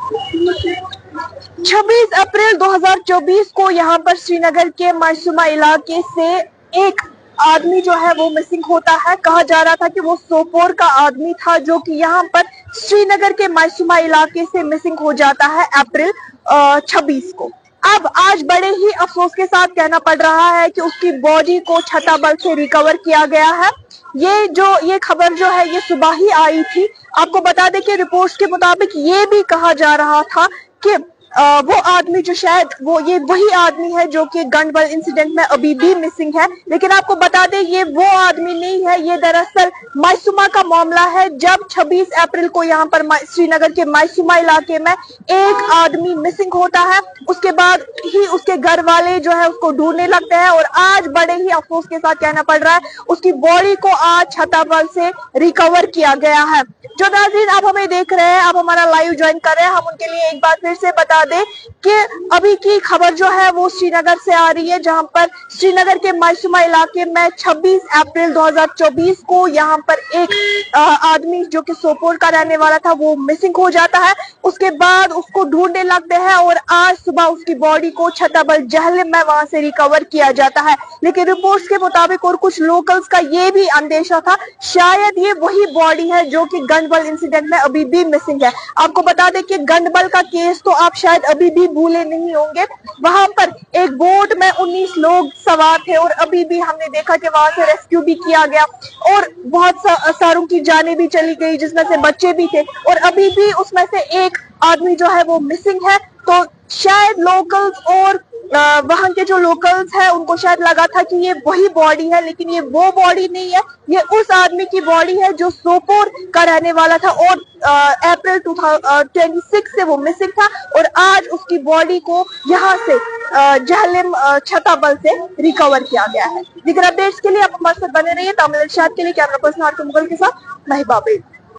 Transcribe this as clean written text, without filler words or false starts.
26 अप्रैल 2024 को यहाँ पर श्रीनगर के मासूमा इलाके से एक आदमी जो है वो मिसिंग होता है। कहा जा रहा था कि वो सोपोर का आदमी था जो कि यहाँ पर श्रीनगर के मासूमा इलाके से मिसिंग हो जाता है अप्रैल 26 को। अब आज बड़े ही अफसोस के साथ कहना पड़ रहा है कि उसकी बॉडी को छताबल से रिकवर किया गया है। ये खबर जो है ये सुबह ही आई थी। आपको बता दें कि रिपोर्ट्स के मुताबिक ये भी कहा जा रहा था कि वो आदमी जो शायद ये वही आदमी है जो कि गनबल इंसिडेंट में अभी भी मिसिंग है। लेकिन आपको बता दें ये वो आदमी नहीं है, ये दरअसल मासूमा का मामला है। जब 26 अप्रैल को यहाँ पर श्रीनगर के मासूमा इलाके में एक आदमी मिसिंग होता है, उसके बाद ही उसके घर वाले जो है उसको ढूंढने लगते हैं और आज बड़े ही अफसोस के साथ कहना पड़ रहा है उसकी बॉडी को आज छताबल से रिकवर किया गया है। जो नाज़रीन आप हमें देख रहे हैं, आप हमारा लाइव ज्वाइन कर रहे हैं, हम उनके लिए एक बार फिर से बता दें कि अभी की खबर जो है वो श्रीनगर से आ रही है, जहां पर श्रीनगर के मासूमा इलाके में 26 अप्रैल 2024 को यहां पर एक आदमी जो कि सोपोर का रहने वाला था वो मिसिंग हो जाता है। उसके बाद उसको ढूंढने लगते हैं और आज सुबह उसकी बॉडी को छताबल जहलम में वहां से रिकवर किया जाता है। लेकिन रिपोर्ट्स के मुताबिक और कुछ लोकल्स का ये भी अंदेशा था शायद ये वही बॉडी है जो कि गनबल इंसिडेंट में अभी भी मिसिंग है। आपको बता दें कि गनबल का केस तो आप शायद अभी भी भूले नहीं होंगे। वहां पर एक बोट में 19 लोग सवार थे और अभी भी हमने देखा कि वहां से रेस्क्यू भी किया गया और बहुत सारों की जानें भी चली गई, जिसमें से बच्चे भी थे और अभी भी उसमें से एक आदमी जो है वो मिसिंग है। तो शायद लोकल्स और वहां के जो लोकल्स हैं उनको शायद लगा था कि ये वही बॉडी है, लेकिन ये वो बॉडी नहीं है, ये उस आदमी की बॉडी है जो सोपोर का रहने वाला था और अप्रैल 2026 से वो मिसिंग था और आज उसकी बॉडी को यहाँ से जहलम छताबल से रिकवर किया गया है। लेकिन अपडेट्स के लिए आप हमारे साथ बने रहिए। तामिल इरशाद के लिए कैमरा पर्सन मुगल के साथ महिबा बेग।